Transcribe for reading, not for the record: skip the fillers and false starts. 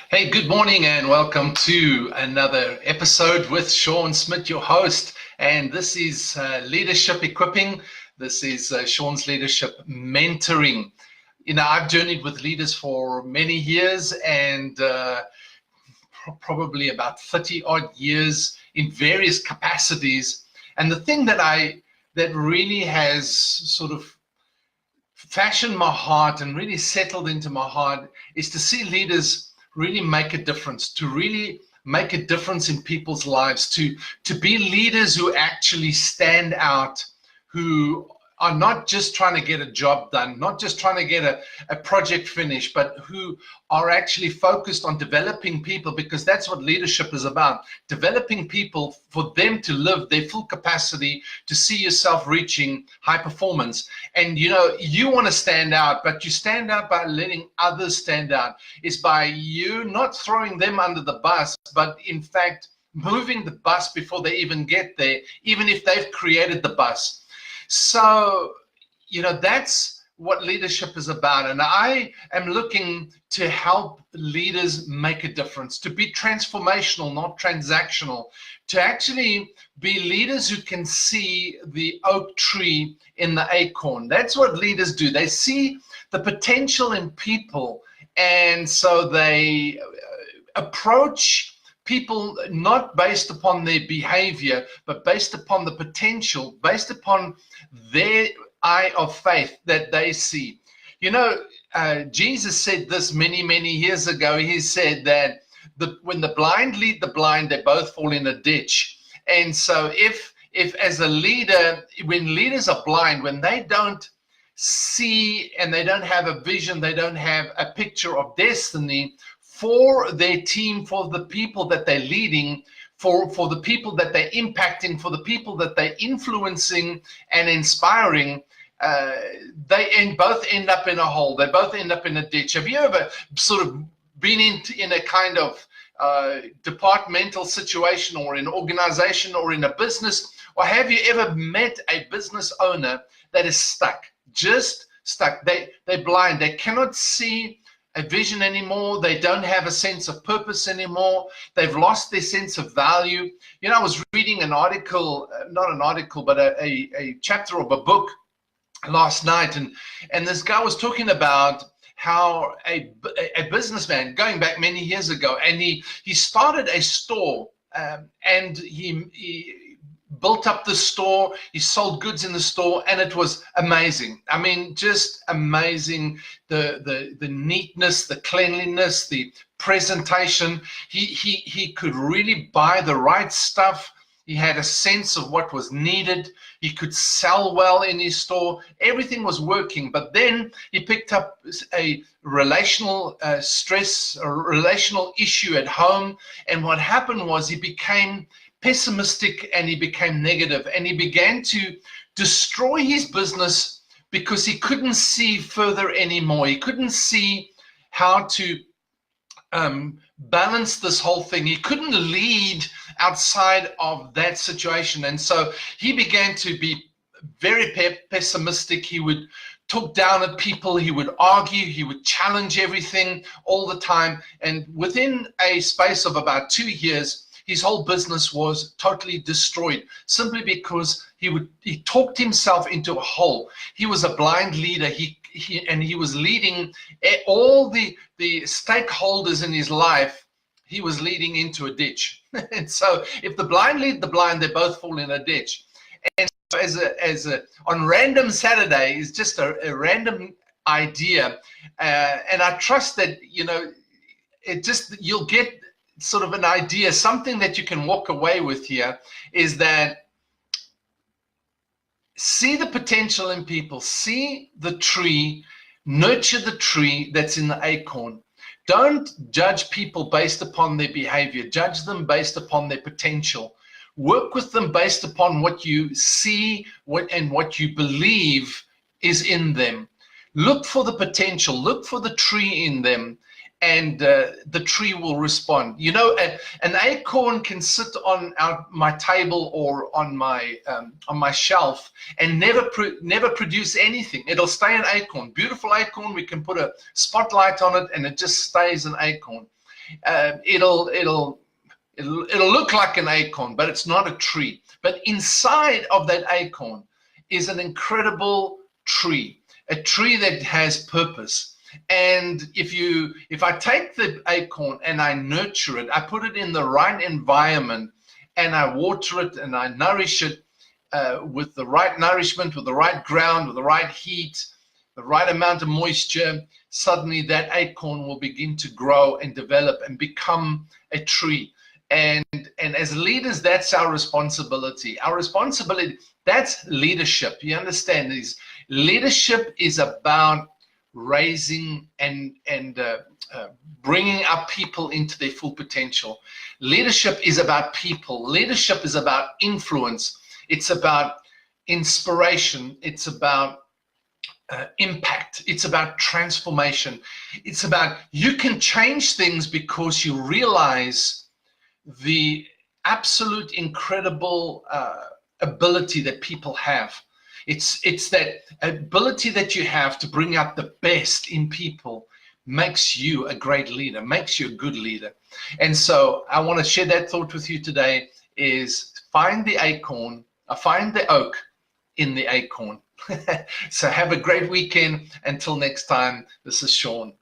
Hey, good morning and welcome to another episode with Sean Smith, your host. And this is Leadership Equipping. This is Sean's Leadership Mentoring. I've journeyed with leaders for many years and probably about 30 odd years in various capacities. And the thing that really has sort of fashioned my heart and really settled into my heart is to see leaders really make a difference, to really make a difference in people's lives, to be leaders who actually stand out, who are not just trying to get a job done, not just trying to get a project finished, but who are actually focused on developing people, because that's what leadership is about, developing people for them to live their full capacity, to see yourself reaching high performance. And you want to stand out, but you stand out by letting others stand out. It's by you not throwing them under the bus, but in fact moving the bus before they even get there, even if they've created the bus. So, that's what leadership is about. And I am looking to help leaders make a difference, to be transformational, not transactional, to actually be leaders who can see the oak tree in the acorn. That's what leaders do. They see the potential in people. And so they approach people not based upon their behavior, but based upon the potential, based upon their eye of faith that they see. Jesus said this many, many years ago. He said that when the blind lead the blind, they both fall in a ditch. And so if as a leader, when leaders are blind, when they don't see and they don't have a vision, they don't have a picture of destiny for their team, for the people that they're leading, for the people that they're impacting, for the people that they're influencing and inspiring, they both end up in a hole. They both end up in a ditch. Have you ever sort of been in a kind of departmental situation, or in an organization, or in a business, or have you ever met a business owner that is stuck, just stuck? They're blind. They cannot see a vision anymore. They don't have a sense of purpose anymore. They've lost their sense of value. I was reading an article, not an article, but a chapter of a book last night, and this guy was talking about how a businessman, going back many years ago, and he started a store, and he built up the store. He sold goods in the store, and it was amazing. I mean, just amazing. The neatness, the cleanliness, the presentation. He could really buy the right stuff. He had a sense of what was needed. He could sell well in his store. Everything was working. But then he picked up a relational stress, a relational issue at home. And what happened was he became pessimistic, and he became negative, and he began to destroy his business because he couldn't see further anymore. He couldn't see how to balance this whole thing. He couldn't lead outside of that situation. And so he began to be very pessimistic. He would talk down at people. He would argue. He would challenge everything all the time. And within a space of about 2 years, his whole business was totally destroyed, simply because he talked himself into a hole. He was a blind leader. He was leading all the stakeholders in his life. He was leading into a ditch. And so, if the blind lead the blind, they both fall in a ditch. And so, on random Saturday is just a random idea, and I trust that you'll get sort of an idea, something that you can walk away with here, is that see the potential in people, see the tree, nurture the tree that's in the acorn. Don't judge people based upon their behavior. Judge them based upon their potential. Work with them based upon what you see and what you believe is in them. Look for the potential. Look for the tree in them, and the tree will respond. An acorn can sit on my table or on my shelf and never produce anything. It'll stay an acorn, beautiful acorn. We can put a spotlight on it, and it just stays an acorn. It'll look like an acorn, but it's not a tree. But inside of that acorn is an incredible tree, a tree that has purpose. And if I take the acorn and I nurture it, I put it in the right environment, and I water it and I nourish it with the right nourishment, with the right ground, with the right heat, the right amount of moisture, suddenly that acorn will begin to grow and develop and become a tree. And as leaders, that's our responsibility. Our responsibility, that's leadership. You understand? Leadership is about raising and bringing up people into their full potential. Leadership is about people. Leadership is about influence. It's about inspiration. It's about impact. It's about transformation. It's about, you can change things because you realize the absolute incredible ability that people have. It's that ability that you have to bring out the best in people makes you a great leader, makes you a good leader. And so I want to share that thought with you today, is find the acorn, find the oak in the acorn. So have a great weekend. Until next time, this is Sean.